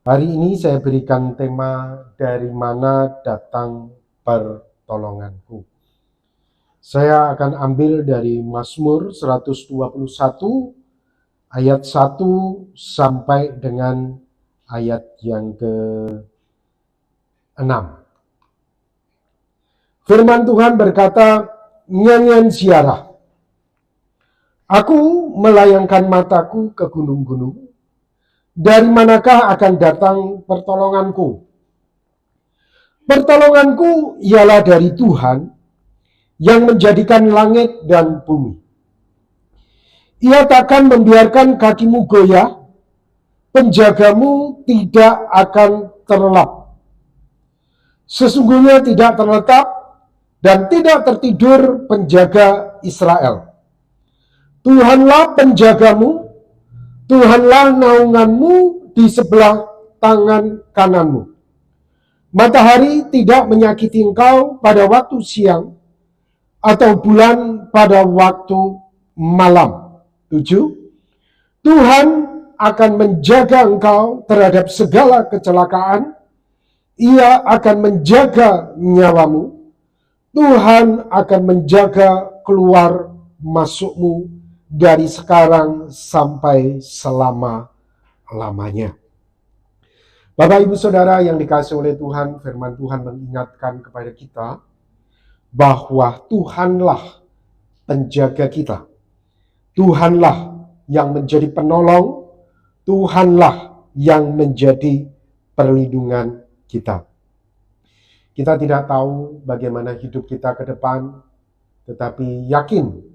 Hari ini saya berikan tema dari mana datang pertolonganku. Saya akan ambil dari Mazmur 121 ayat 1 sampai dengan ayat yang ke-6. Firman Tuhan berkata, nyanyian ziarah. Aku melayangkan mataku ke gunung-gunung. Dari manakah akan datang pertolonganku? Pertolonganku ialah dari Tuhan yang menjadikan langit dan bumi. Ia takkan membiarkan kakimu goyah, penjagamu tidak akan terlelap. Sesungguhnya tidak terletak dan tidak tertidur penjaga Israel. Tuhanlah penjagamu, Tuhanlah naunganmu di sebelah tangan kananmu. Matahari tidak menyakiti engkau pada waktu siang, atau bulan pada waktu malam. 7. Tuhan akan menjaga engkau terhadap segala kecelakaan. Ia akan menjaga nyawamu. Tuhan akan menjaga keluar masukmu dari sekarang sampai selama-lamanya. Bapak Ibu Saudara yang dikasihi oleh Tuhan, firman Tuhan mengingatkan kepada kita bahwa Tuhanlah penjaga kita. Tuhanlah yang menjadi penolong, Tuhanlah yang menjadi perlindungan kita. Kita tidak tahu bagaimana hidup kita ke depan, tetapi yakin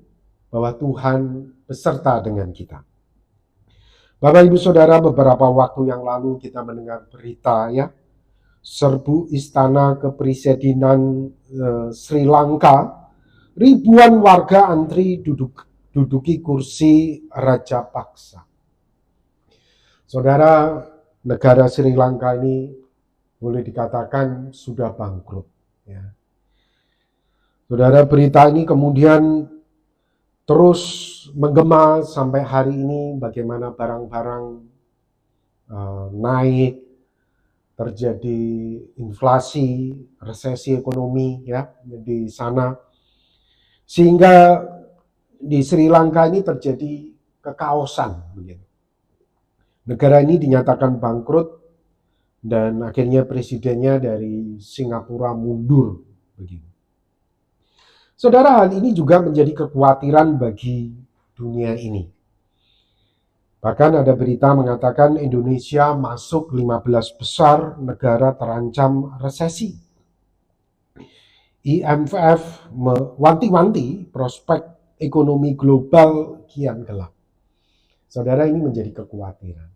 bahwa Tuhan beserta dengan kita. Bapak Ibu Saudara, beberapa waktu yang lalu kita mendengar berita ya, serbu istana kepresidenan Sri Lanka, ribuan warga antri duduki kursi Raja Paksa. Saudara, negara Sri Lanka ini boleh dikatakan sudah bangkrut. Ya. Saudara, berita ini kemudian terus menggema sampai hari ini, bagaimana barang-barang naik, terjadi inflasi, resesi ekonomi ya di sana, sehingga di Sri Lanka ini terjadi kekaosan begitu. Negara ini dinyatakan bangkrut dan akhirnya presidennya dari Singapura mundur begitu. Saudara, hal ini juga menjadi kekhawatiran bagi dunia ini. Bahkan ada berita mengatakan Indonesia masuk 15 besar negara terancam resesi. IMF mewanti-wanti prospek ekonomi global kian gelap. Saudara, ini menjadi kekhawatiran.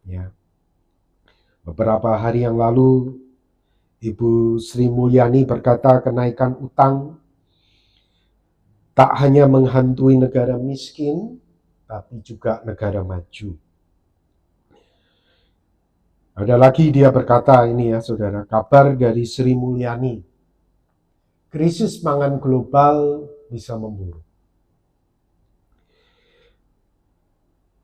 Ya. Beberapa hari yang lalu, Ibu Sri Mulyani berkata kenaikan utang tak hanya menghantui negara miskin, tapi juga negara maju. Ada lagi dia berkata ini ya saudara, kabar dari Sri Mulyani, krisis pangan global bisa memburuk.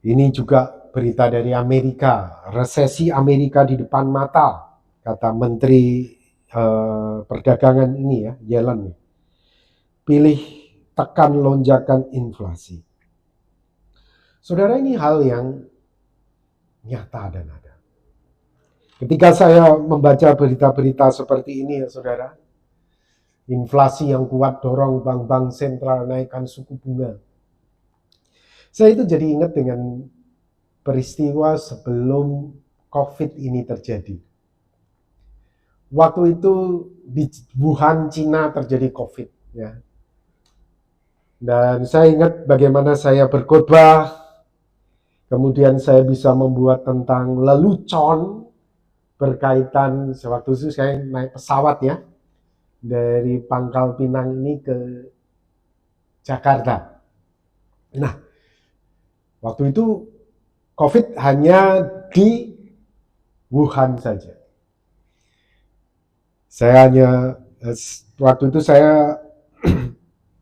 Ini juga berita dari Amerika, resesi Amerika di depan mata, kata Menteri Perdagangan ini ya, Yellen. Pilih tekan lonjakan inflasi. Saudara, ini hal yang nyata dan ada. Ketika saya membaca berita-berita seperti ini ya saudara, inflasi yang kuat dorong bank-bank sentral naikkan suku bunga. Saya itu jadi ingat dengan peristiwa sebelum COVID ini terjadi. Waktu itu di Wuhan, Cina terjadi COVID ya. Dan saya ingat bagaimana saya berkhotbah, kemudian saya bisa membuat tentang lelucon berkaitan, sewaktu itu saya naik pesawat ya, dari Pangkal Pinang ini ke Jakarta. Nah, waktu itu COVID hanya di Wuhan saja. Saya hanya, waktu itu saya,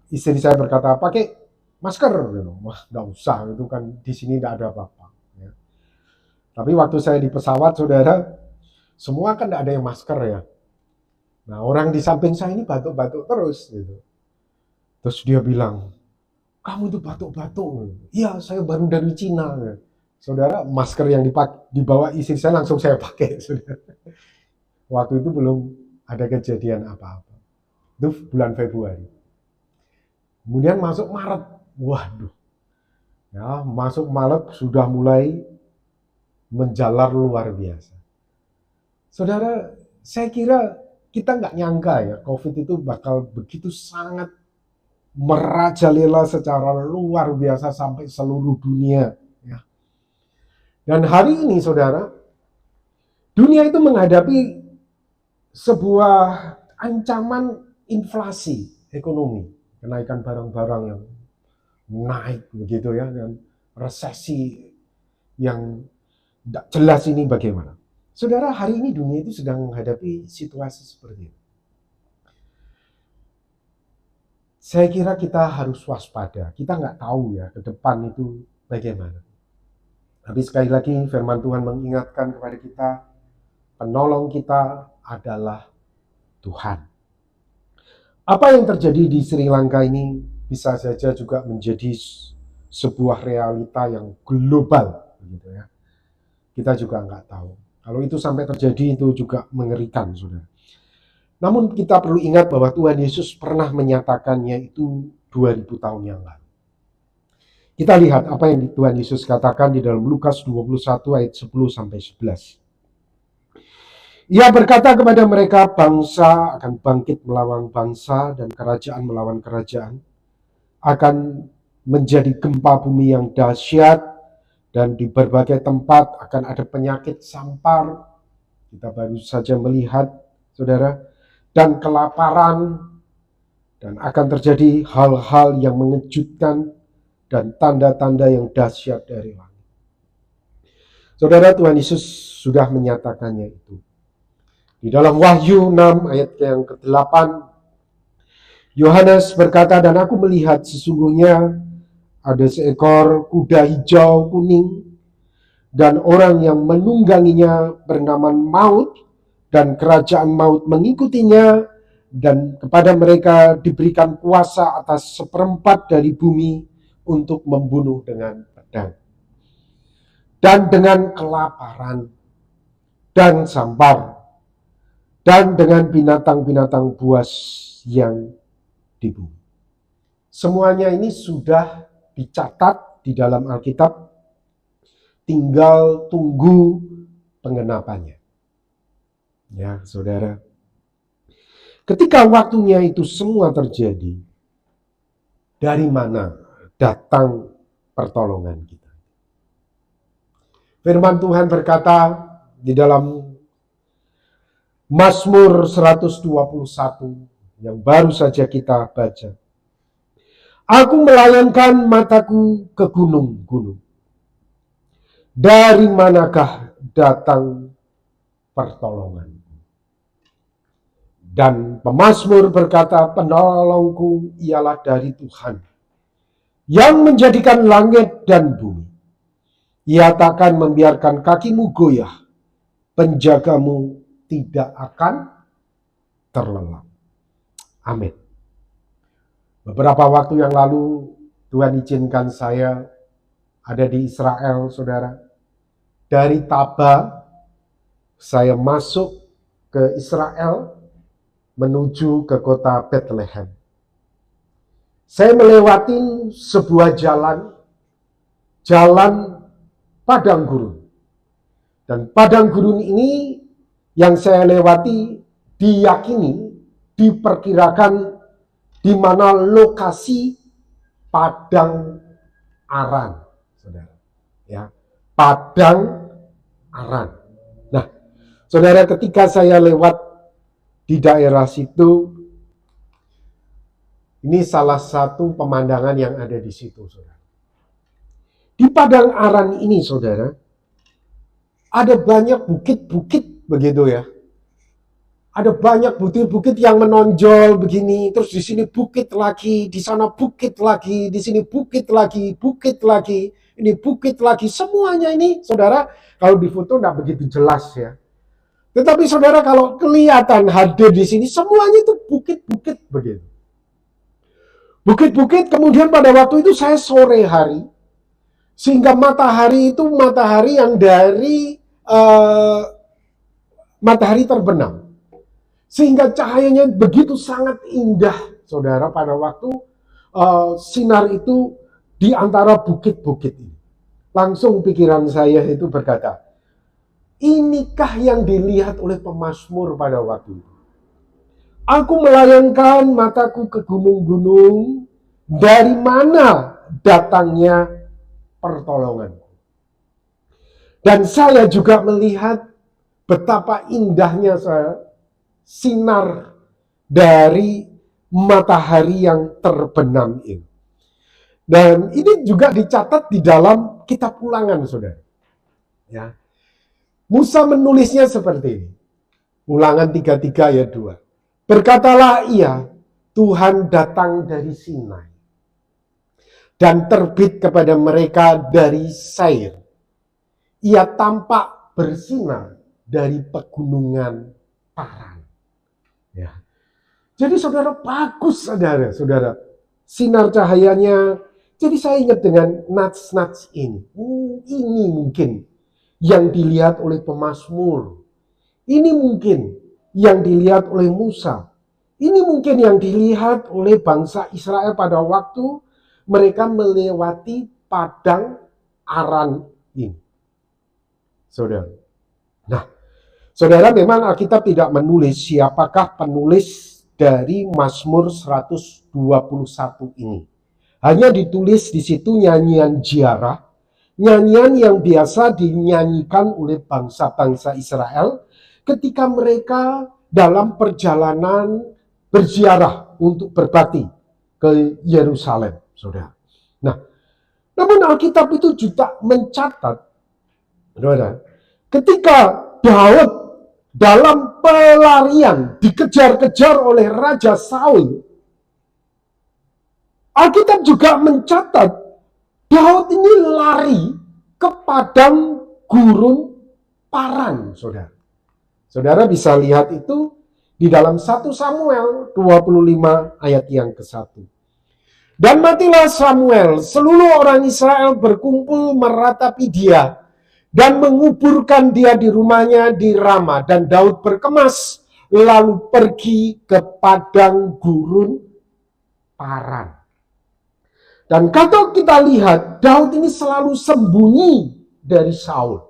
istri saya berkata, pakai masker. Wah, nggak usah, itu kan di sini nggak ada apa-apa. Ya. Tapi waktu saya di pesawat, saudara, semua kan tidak ada yang masker ya. Nah, orang di samping saya ini batuk-batuk terus gitu. Terus dia bilang, kamu itu batuk-batuk. Iya, saya baru dari Cina. Saudara, masker yang dibawa istri saya langsung saya pakai. Saudara. Waktu itu belum ada kejadian apa-apa. Itu bulan Februari. Kemudian masuk Maret. Waduh. Ya, masuk Maret sudah mulai menjalar luar biasa. Saudara, saya kira kita nggak nyangka ya, COVID itu bakal begitu sangat merajalela secara luar biasa sampai seluruh dunia. Ya. Dan hari ini, saudara, dunia itu menghadapi sebuah ancaman inflasi ekonomi, kenaikan barang-barang yang naik begitu ya, dan resesi yang tidak jelas ini bagaimana. Saudara, hari ini dunia itu sedang menghadapi situasi seperti itu. Saya kira kita harus waspada. Kita nggak tahu ya ke depan itu bagaimana. Tapi sekali lagi firman Tuhan mengingatkan kepada kita, penolong kita adalah Tuhan. Apa yang terjadi di Sri Lanka ini bisa saja juga menjadi sebuah realita yang global, begitu ya. Kita juga nggak tahu. Kalau itu sampai terjadi itu juga mengerikan, saudara. Namun kita perlu ingat bahwa Tuhan Yesus pernah menyatakannya itu 2000 tahun yang lalu. Kita lihat apa yang Tuhan Yesus katakan di dalam Lukas 21 ayat 10-11. Ia berkata kepada mereka, bangsa akan bangkit melawan bangsa dan kerajaan melawan kerajaan. Akan menjadi gempa bumi yang dahsyat dan di berbagai tempat akan ada penyakit sampar. Kita baru saja melihat, saudara, dan kelaparan, dan akan terjadi hal-hal yang mengejutkan dan tanda-tanda yang dahsyat dari langit. Saudara, Tuhan Yesus sudah menyatakannya itu. Di dalam Wahyu 6 ayat yang ke-8, Yohanes berkata, dan aku melihat sesungguhnya ada seekor kuda hijau kuning, dan orang yang menungganginya bernama Maut, dan kerajaan maut mengikutinya, dan kepada mereka diberikan kuasa atas seperempat dari bumi untuk membunuh dengan pedang, dan dengan kelaparan, dan sampar, dan dengan binatang-binatang buas yang di bumi. Semuanya ini sudah dicatat di dalam Alkitab, tinggal tunggu pengenapannya. Ya, saudara. Ketika waktunya itu semua terjadi, dari mana datang pertolongan kita? Firman Tuhan berkata di dalam Mazmur 121 yang baru saja kita baca. Aku melayangkan mataku ke gunung-gunung. Dari manakah datang pertolongan? Dan pemazmur berkata, penolongku ialah dari Tuhan, yang menjadikan langit dan bumi. Ia takkan membiarkan kakimu goyah, penjagamu tidak akan terlelap. Amin. Beberapa waktu yang lalu, Tuhan izinkan saya ada di Israel, saudara. Dari Taba, saya masuk ke Israel, menuju ke kota Bethlehem. Saya melewati sebuah jalan padang gurun. Dan padang gurun ini yang saya lewati diyakini, diperkirakan di mana lokasi Padang Aran, saudara. Ya, Padang Aran. Nah, saudara, ketika saya lewat di daerah situ, ini salah satu pemandangan yang ada di situ, saudara. Di Padang Aran ini, saudara, ada banyak bukit-bukit begitu ya. Ada banyak bukit-bukit yang menonjol begini, terus di sini bukit lagi, di sana bukit lagi, di sini bukit lagi, ini bukit lagi, semuanya ini, saudara, kalau di foto nggak begitu jelas ya. Tetapi saudara kalau kelihatan hadir di sini, semuanya itu bukit-bukit begitu. Bukit-bukit, kemudian pada waktu itu saya sore hari, sehingga matahari itu matahari yang dari matahari terbenam. Sehingga cahayanya begitu sangat indah, saudara, pada waktu sinar itu di antara bukit-bukit ini. Langsung pikiran saya itu berkata, inikah yang dilihat oleh pemazmur pada waktu itu? Aku melayangkan mataku ke gunung-gunung, dari mana datangnya pertolongan. Dan saya juga melihat betapa indahnya sinar dari matahari yang terbenam ini. Dan ini juga dicatat di dalam kitab Ulangan, saudara. Ya. Musa menulisnya seperti ini. Ulangan 33 ayat 2. Berkatalah ia, Tuhan datang dari Sinai dan terbit kepada mereka dari Sair. Ia tampak bersinar dari pegunungan Paran. Ya. Jadi saudara, bagus saudara. Sinar cahayanya. Jadi saya ingat dengan nats-nats ini. Ini mungkin yang dilihat oleh pemazmur. Ini mungkin yang dilihat oleh Musa. Ini mungkin yang dilihat oleh bangsa Israel pada waktu mereka melewati padang Aran ini. Saudara. Nah, saudara, memang Alkitab tidak menulis siapakah penulis dari Mazmur 121 ini. Hanya ditulis di situ nyanyian ziarah, nyanyian yang biasa dinyanyikan oleh bangsa-bangsa Israel ketika mereka dalam perjalanan berziarah untuk berbakti ke Yerusalem, saudara. Nah, namun Alkitab itu juga mencatat, saudara, ketika Daud dalam pelarian dikejar-kejar oleh Raja Saul, Alkitab juga mencatat Daud ini lari ke padang gurun Paran, saudara. Saudara bisa lihat itu di dalam 1 Samuel 25 ayat yang ke-1. Dan matilah Samuel, seluruh orang Israel berkumpul meratapi dia dan menguburkan dia di rumahnya di Rama. Dan Daud berkemas lalu pergi ke padang gurun Paran. Dan kalau kita lihat, Daud ini selalu sembunyi dari Saul.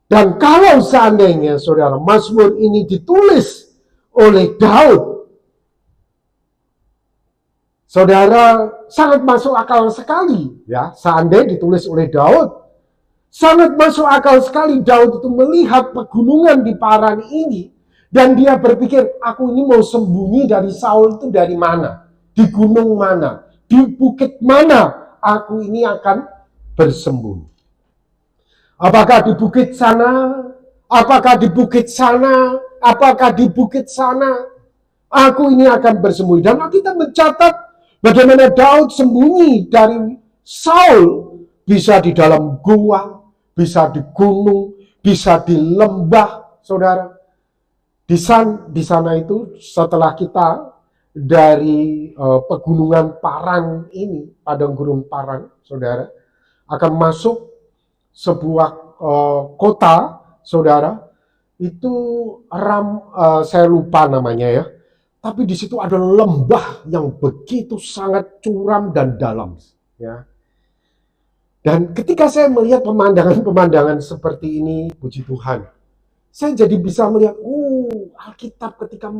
Dan kalau seandainya saudara Mazmur ini ditulis oleh Daud, saudara, sangat masuk akal sekali ya. Seandainya ditulis oleh Daud, sangat masuk akal sekali Daud itu melihat pegunungan di Paran ini dan dia berpikir, aku ini mau sembunyi dari Saul itu dari mana? Di gunung mana? Di bukit mana aku ini akan bersembunyi? Apakah di bukit sana? Apakah di bukit sana? Apakah di bukit sana? Aku ini akan bersembunyi. Dan kita mencatat bagaimana Daud sembunyi dari Saul. Bisa di dalam gua, bisa di gunung, bisa di lembah, saudara. Di sana itu setelah kita dari pegunungan Paran ini, padang gurun Paran, saudara, akan masuk sebuah kota, saudara, itu saya lupa namanya ya, tapi di situ ada lembah yang begitu sangat curam dan dalam, ya. Dan ketika saya melihat pemandangan-pemandangan seperti ini, puji Tuhan, saya jadi bisa melihat, Alkitab ketika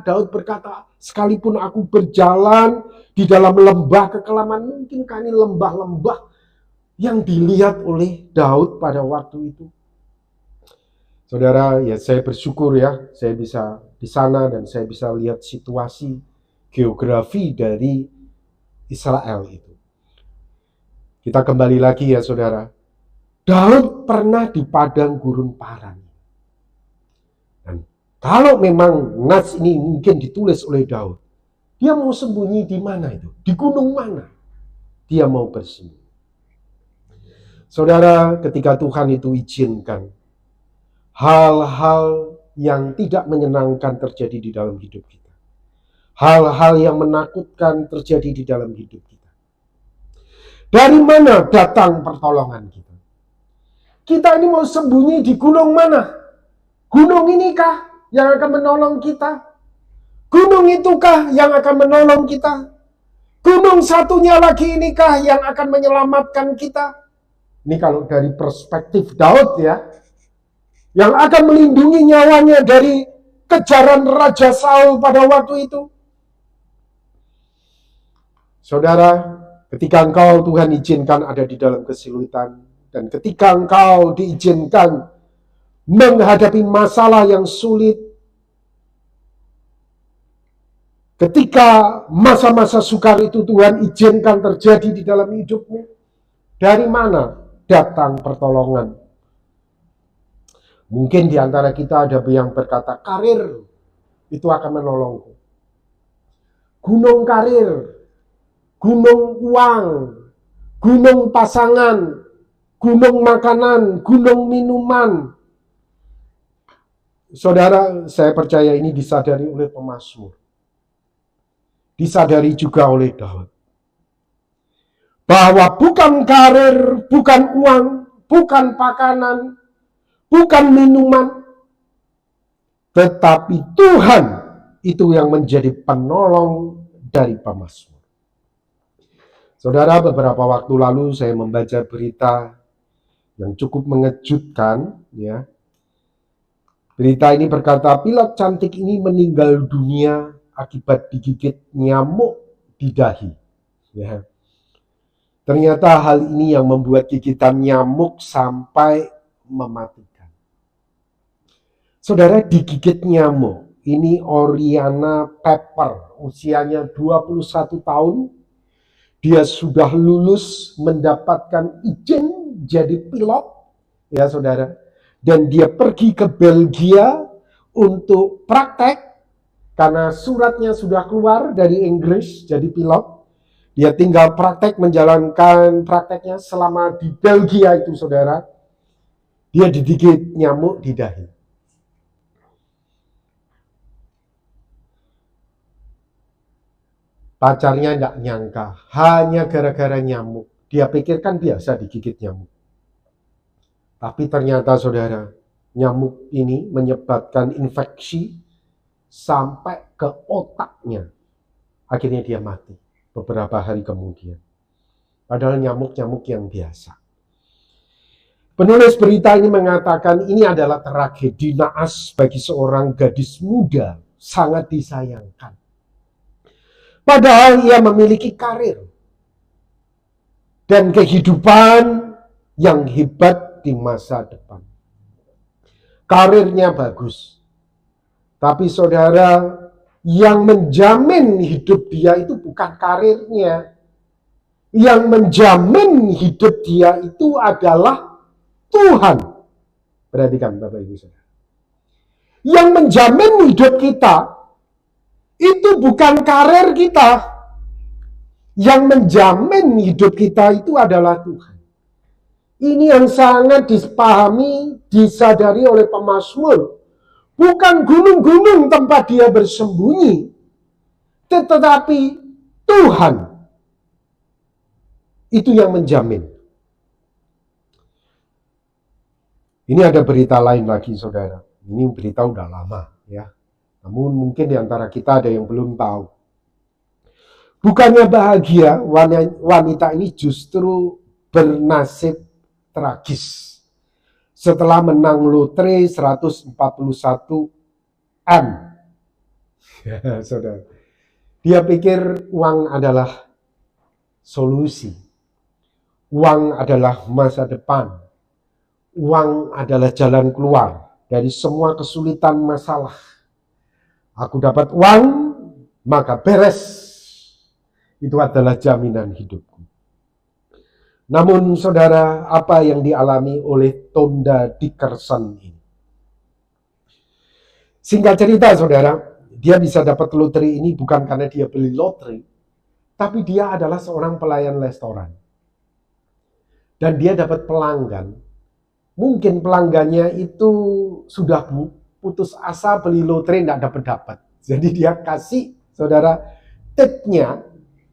Daud berkata, sekalipun aku berjalan di dalam lembah kekelaman, mungkinkah ini lembah-lembah yang dilihat oleh Daud pada waktu itu. Saudara, ya saya bersyukur ya, saya bisa di sana dan saya bisa lihat situasi geografi dari Israel itu. Kita kembali lagi ya saudara. Daud pernah di padang gurun Paran. Dan kalau memang nats ini mungkin ditulis oleh Daud, dia mau sembunyi di mana itu? Di gunung mana? Dia mau bersembunyi. Saudara, ketika Tuhan itu izinkan hal-hal yang tidak menyenangkan terjadi di dalam hidup kita, hal-hal yang menakutkan terjadi di dalam hidup kita, dari mana datang pertolongan kita? Kita ini mau sembunyi di gunung mana? Gunung inikah yang akan menolong kita? Gunung itukah yang akan menolong kita? Gunung satunya lagi inikah yang akan menyelamatkan kita? Ini kalau dari perspektif Daud ya, yang akan melindungi nyawanya dari kejaran Raja Saul pada waktu itu. Saudara, ketika engkau Tuhan izinkan ada di dalam kesulitan, dan ketika engkau diizinkan menghadapi masalah yang sulit, ketika masa-masa sukar itu Tuhan izinkan terjadi di dalam hidupmu, dari mana datang pertolongan? Mungkin di antara kita ada yang berkata, karir itu akan menolongku. Gunung karir, gunung uang, gunung pasangan, gunung makanan, gunung minuman. Saudara, saya percaya ini disadari oleh pemazmur. Disadari juga oleh Daud. Bahwa bukan karir, bukan uang, bukan pakanan, bukan minuman, tetapi Tuhan itu yang menjadi penolong dari pemazmur. Saudara, beberapa waktu lalu saya membaca berita yang cukup mengejutkan, ya. Berita ini berkata, pilot cantik ini meninggal dunia akibat digigit nyamuk di dahi. Ya. Ternyata hal ini yang membuat gigitan nyamuk sampai mematikan. Saudara, digigit nyamuk. Ini Oriana Pepper, usianya 21 tahun. Dia sudah lulus mendapatkan izin jadi pilot, ya saudara. Dan dia pergi ke Belgia untuk praktek, karena suratnya sudah keluar dari Inggris jadi pilot. Dia tinggal praktek, menjalankan prakteknya selama di Belgia itu saudara. Dia digigit nyamuk di dahi. Pacarnya tidak nyangka, hanya gara-gara nyamuk. Dia pikirkan biasa digigit nyamuk. Tapi ternyata saudara, nyamuk ini menyebabkan infeksi sampai ke otaknya. Akhirnya dia mati beberapa hari kemudian. Padahal nyamuk-nyamuk yang biasa. Penulis berita ini mengatakan ini adalah tragedi naas bagi seorang gadis muda, sangat disayangkan. Padahal ia memiliki karir dan kehidupan yang hebat di masa depan. Karirnya bagus. Tapi saudara, yang menjamin hidup dia itu bukan karirnya. Yang menjamin hidup dia itu adalah Tuhan. Perhatikan Bapak Ibu Saudara. Yang menjamin hidup kita itu bukan karir kita. Yang menjamin hidup kita itu adalah Tuhan. Ini yang sangat dipahami, disadari oleh pemazmur. Bukan gunung-gunung tempat dia bersembunyi, tetapi Tuhan itu yang menjamin. Ini ada berita lain lagi saudara. Ini berita udah lama ya. Namun mungkin di antara kita ada yang belum tahu. Bukannya bahagia, wanita ini justru bernasib tragis. Setelah menang lotre 141 M. Ya, saudara. Dia pikir uang adalah solusi. Uang adalah masa depan. Uang adalah jalan keluar dari semua kesulitan masalah. Aku dapat uang, maka beres. Itu adalah jaminan hidupku. Namun saudara, apa yang dialami oleh Tonda Dickerson ini? Singkat cerita saudara, dia bisa dapat lotre ini bukan karena dia beli lotre, tapi dia adalah seorang pelayan restoran. dan dia dapat pelanggan, mungkin pelanggannya itu sudah putus asa beli lotre nggak dapat. Jadi dia kasih saudara tipnya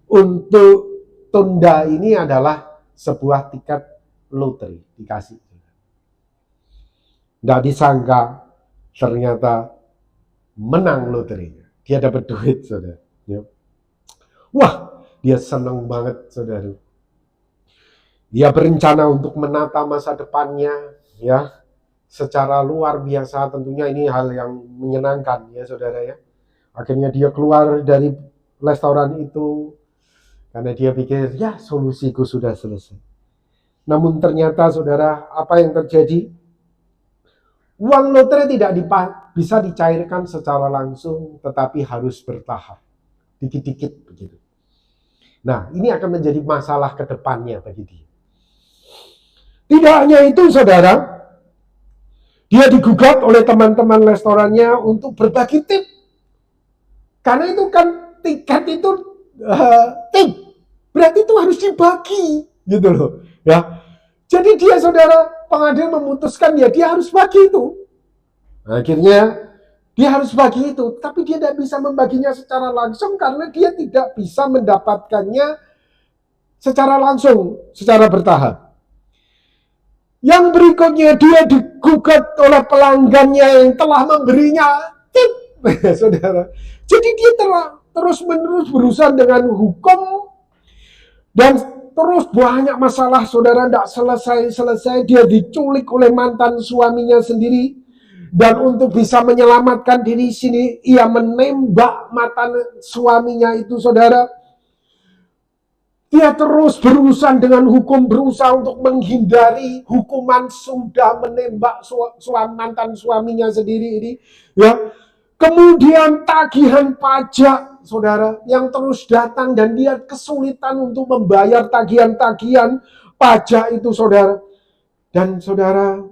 untuk tunda ini adalah sebuah tiket lotre dikasih. Nggak disangka ternyata menang loterinya. Dia dapat duit, saudara. Wah, dia senang banget, saudara. Dia berencana untuk menata masa depannya, ya, secara luar biasa. Tentunya ini hal yang menyenangkan, ya, saudara, ya. Akhirnya dia keluar dari restoran itu karena dia pikir, ya, solusiku sudah selesai. Namun ternyata, saudara, apa yang terjadi? Uang lotre tidak bisa dicairkan secara langsung, tetapi harus bertahap, dikit-dikit begitu. Nah, ini akan menjadi masalah ke depannya bagi dia. Tidak hanya itu, saudara, dia digugat oleh teman-teman restorannya untuk berbagi tip. Karena itu kan tiket itu tip, berarti itu harus dibagi, gitu loh, ya. Jadi dia, saudara, pengadil memutuskan ya dia harus bagi itu. Akhirnya dia harus bagi itu, tapi dia tidak bisa membaginya secara langsung karena dia tidak bisa mendapatkannya secara langsung, secara bertahap. Yang berikutnya dia digugat oleh pelanggannya yang telah memberinya tip, saudara. Jadi dia terus-menerus berurusan dengan hukum dan terus banyak masalah, saudara, tidak selesai-selesai. Dia diculik oleh mantan suaminya sendiri. Dan untuk bisa menyelamatkan diri sini, ia menembak mantan suaminya itu, saudara. Dia terus berurusan dengan hukum, berusaha untuk menghindari hukuman sudah menembak mantan suaminya sendiri ini. Ya, kemudian tagihan pajak, saudara, yang terus datang dan dia kesulitan untuk membayar tagihan-tagihan pajak itu, saudara. Dan saudara,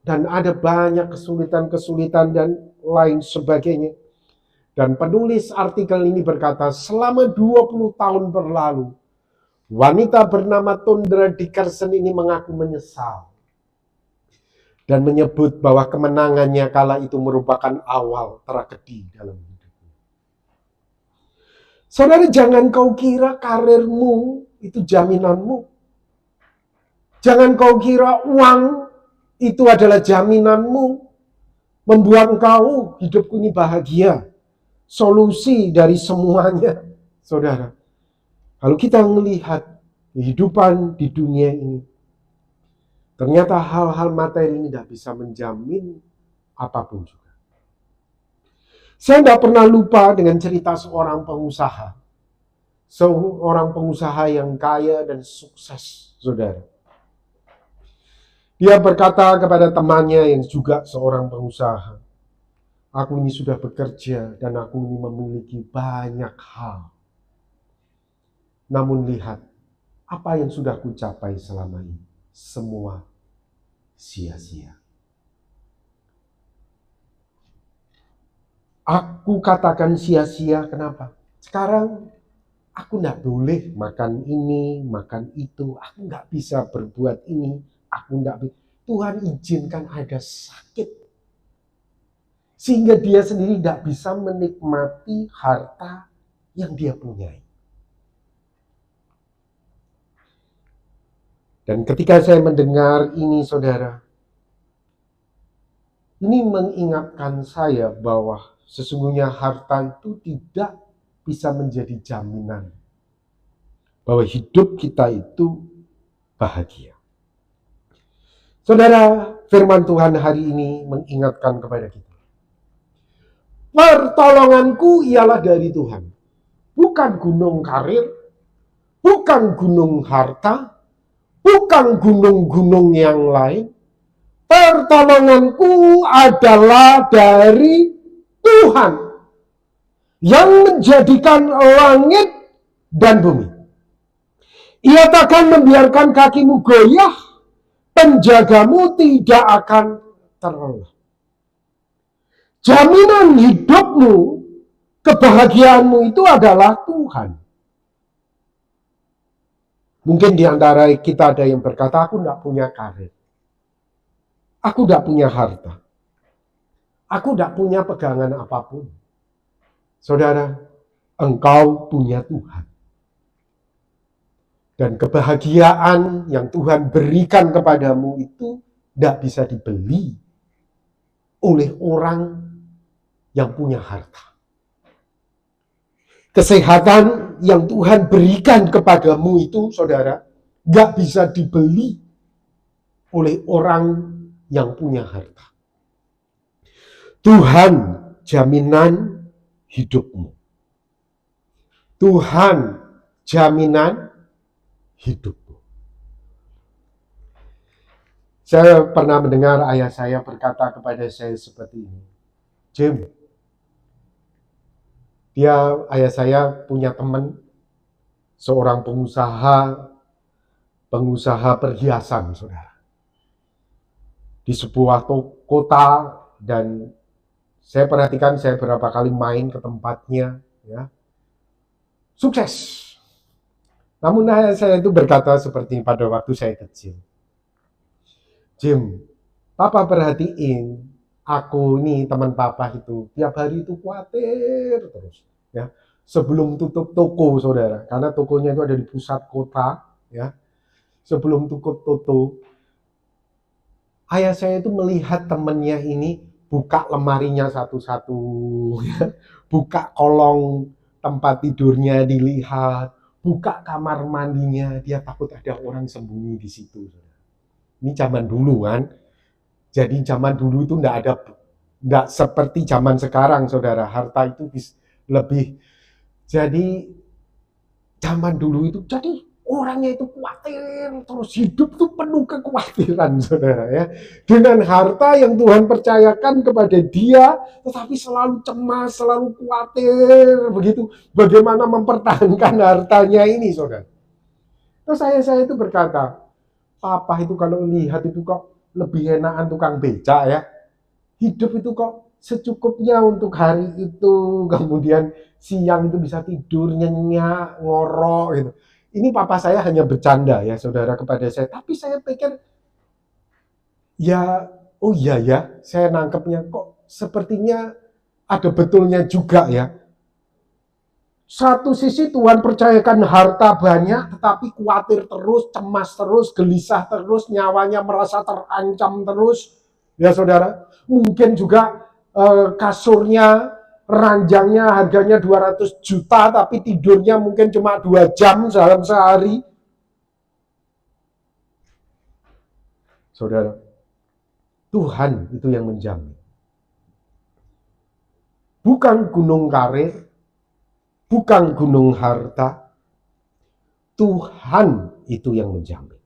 dan ada banyak kesulitan-kesulitan dan lain sebagainya. Dan penulis artikel ini berkata, selama 20 tahun berlalu, wanita bernama Tundra Dickerson ini mengaku menyesal. Dan menyebut bahwa kemenangannya kala itu merupakan awal tragedi dalam hidupnya. Saudara, jangan kau kira karirmu itu jaminanmu. Jangan kau kira uang itu adalah jaminanmu. Membuat engkau hidupku ini bahagia. Solusi dari semuanya, saudara. Kalau kita melihat kehidupan di dunia ini, ternyata hal-hal materi ini tidak bisa menjamin apapun juga. Saya tidak pernah lupa dengan cerita seorang pengusaha. Seorang pengusaha yang kaya dan sukses, saudara. Dia berkata kepada temannya yang juga seorang pengusaha, aku ini sudah bekerja dan aku ini memiliki banyak hal. Namun lihat, apa yang sudah kucapai selama ini? Semua sia-sia. Aku katakan sia-sia, kenapa? Sekarang aku tidak boleh makan ini, makan itu. Aku nggak bisa berbuat ini. Aku tidak bisa. Tuhan izinkan ada sakit. Sehingga dia sendiri tidak bisa menikmati harta yang dia punyai. Dan ketika saya mendengar ini, saudara, ini mengingatkan saya bahwa sesungguhnya harta itu tidak bisa menjadi jaminan bahwa hidup kita itu bahagia. Saudara, firman Tuhan hari ini mengingatkan kepada kita. Pertolonganku ialah dari Tuhan. Bukan gunung karir, bukan gunung harta, bukan gunung-gunung yang lain. Pertolonganku adalah dari Tuhan yang menjadikan langit dan bumi. Ia takkan membiarkan kakimu goyah, penjagamu tidak akan terlelah. Jaminan hidupmu, kebahagiaanmu itu adalah Tuhan. Mungkin di antara kita ada yang berkata, aku tidak punya karir. Aku tidak punya harta. Aku tidak punya pegangan apapun. Saudara, engkau punya Tuhan. Dan kebahagiaan yang Tuhan berikan kepadamu itu tidak bisa dibeli oleh orang yang punya harta. Kesehatan yang Tuhan berikan kepadamu itu, saudara, gak bisa dibeli oleh orang yang punya harta. Tuhan jaminan hidupmu. Tuhan jaminan hidupmu. Saya pernah mendengar ayah saya berkata kepada saya seperti ini. Jim, ayah saya punya teman, seorang pengusaha perhiasan, saudara. Di sebuah kota, dan saya perhatikan, saya beberapa kali main ke tempatnya, ya, sukses. Namun ayah saya itu berkata seperti ini pada waktu saya kecil. Jim, Papa perhatiin, aku nih teman Papa itu tiap hari itu khawatir terus, ya. Sebelum tutup toko, saudara, karena tokonya itu ada di pusat kota, ya. Sebelum tutup, ayah saya itu melihat temannya ini buka lemarinya satu-satu, ya. Buka kolong tempat tidurnya dilihat, buka kamar mandinya, dia takut ada orang sembunyi di situ. Ini zaman dulu kan. Jadi zaman dulu itu enggak seperti zaman sekarang, saudara. Harta itu lebih. Jadi zaman dulu itu, jadi orangnya itu khawatir, terus hidup tuh penuh kekhawatiran, saudara, ya. Dengan harta yang Tuhan percayakan kepada dia, tetapi selalu cemas, selalu khawatir, begitu. Bagaimana mempertahankan hartanya ini, saudara. Terus saya itu berkata, Papa itu kalau lihat itu kok lebih enakan tukang beca, ya. Hidup itu kok secukupnya untuk hari itu, kemudian siang itu bisa tidur nyenyak, ngorok gitu. Ini papa saya hanya bercanda, ya, saudara, kepada saya. Tapi saya pikir, ya, oh iya ya, saya nangkepnya kok sepertinya ada betulnya juga, ya. Satu sisi Tuhan percayakan harta banyak, tetapi khawatir terus, cemas terus, gelisah terus, nyawanya merasa terancam terus. Ya saudara, mungkin juga kasurnya, ranjangnya harganya 200 juta, tapi tidurnya mungkin cuma 2 jam dalam sehari. Saudara, Tuhan itu yang menjamin. Bukan gunung karir, bukan gunung harta, Tuhan itu yang menjamin.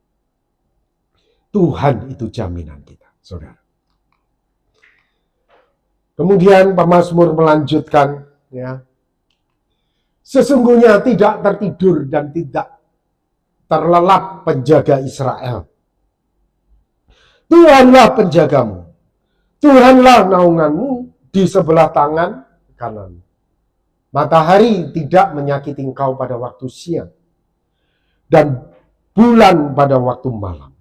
Tuhan itu jaminan kita, saudara. Kemudian pemazmur melanjutkan, ya. Sesungguhnya tidak tertidur dan tidak terlelap penjaga Israel. Tuhanlah penjagamu. Tuhanlah naunganmu di sebelah tangan kanan. Matahari tidak menyakiti engkau pada waktu siang, dan bulan pada waktu malam.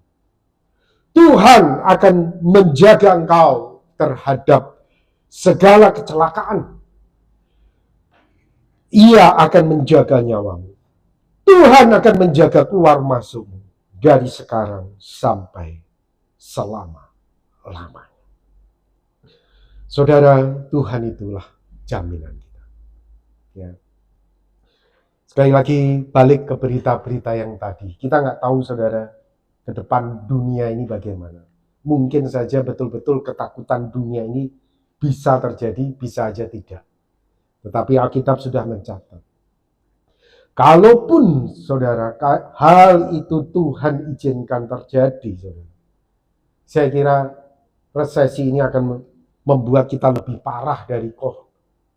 Tuhan akan menjaga engkau terhadap segala kecelakaan. Ia akan menjaga nyawamu. Tuhan akan menjaga keluar masukmu dari sekarang sampai selama-lamanya. Saudara, Tuhan itulah jaminan kita. Ya. Sekali lagi balik ke berita-berita yang tadi. Kita nggak tahu, saudara, ke depan dunia ini bagaimana. Mungkin saja betul-betul ketakutan dunia ini bisa terjadi, bisa aja tidak. Tetapi Alkitab sudah mencatat. Kalaupun, saudara, hal itu Tuhan izinkan terjadi, saudara, saya kira resesi ini akan membuat kita lebih parah dari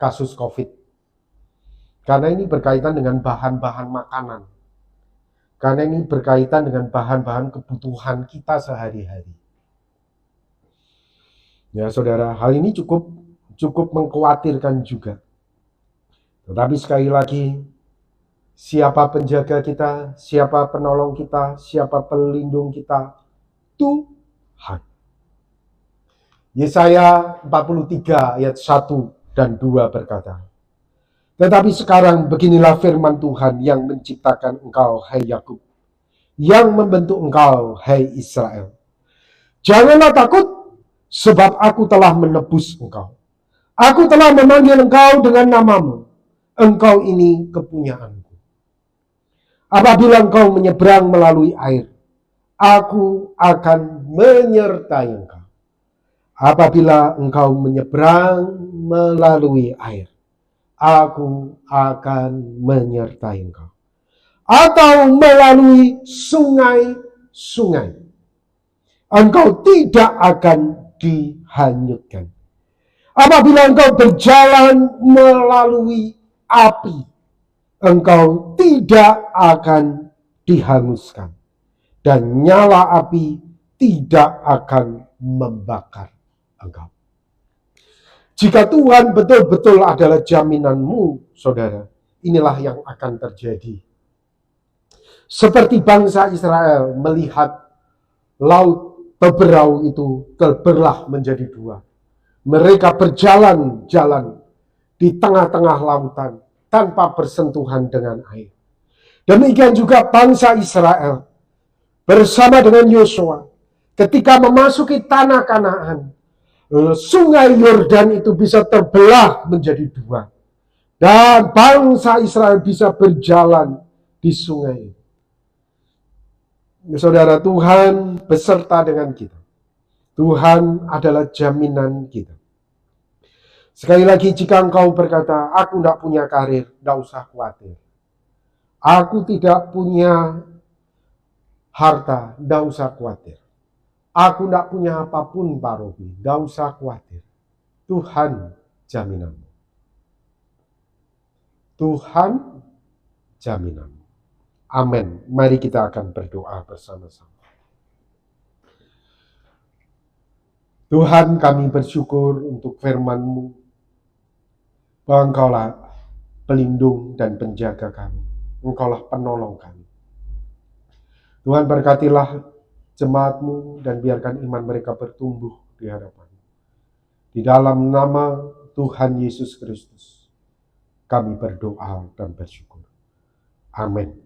kasus COVID. Karena ini berkaitan dengan bahan-bahan makanan. Karena ini berkaitan dengan bahan-bahan kebutuhan kita sehari-hari. Ya, saudara, hal ini cukup mengkhawatirkan juga. Tetapi sekali lagi, Siapa penjaga kita, siapa penolong kita, siapa pelindung kita? Tuhan. Yesaya 43 ayat 1 dan 2 berkata, tetapi sekarang beginilah firman Tuhan yang menciptakan engkau, hai Yakub, yang membentuk engkau, hai Israel. Janganlah takut, sebab aku telah menebus engkau. Aku telah memanggil engkau dengan namamu. Engkau ini kepunyaanku. Apabila engkau menyeberang melalui air, aku akan menyertai engkau. Apabila engkau menyeberang melalui air, aku akan menyertai engkau. Atau melalui sungai-sungai, engkau tidak akan dihanyutkan. Apabila engkau berjalan melalui api, engkau tidak akan dihanguskan. Dan nyala api tidak akan membakar engkau. Jika Tuhan betul-betul adalah jaminanmu, saudara, inilah yang akan terjadi. Seperti bangsa Israel melihat laut Teberau itu terbelah menjadi dua. Mereka berjalan-jalan di tengah-tengah lautan tanpa bersentuhan dengan air. Demikian juga bangsa Israel bersama dengan Yosua ketika memasuki tanah Kanaan, sungai Yordan itu bisa terbelah menjadi dua. Dan bangsa Israel bisa berjalan di sungai. Saudara, Tuhan beserta dengan kita. Tuhan adalah jaminan kita. Sekali lagi, jika engkau berkata, aku tidak punya karir, tidak usah khawatir. Aku tidak punya harta, tidak usah khawatir. Aku tidak punya apapun, Pak Robi, tidak usah khawatir. Tuhan jaminanmu. Tuhan jaminanmu. Amin. Mari kita akan berdoa bersama-sama. Tuhan, kami bersyukur untuk firman-Mu, bahwa Engkaulah pelindung dan penjaga kami. Engkaulah penolong kami. Tuhan, berkatilah jemaat-Mu dan biarkan iman mereka bertumbuh di hadapan-Mu. Di dalam nama Tuhan Yesus Kristus, kami berdoa dan bersyukur. Amin.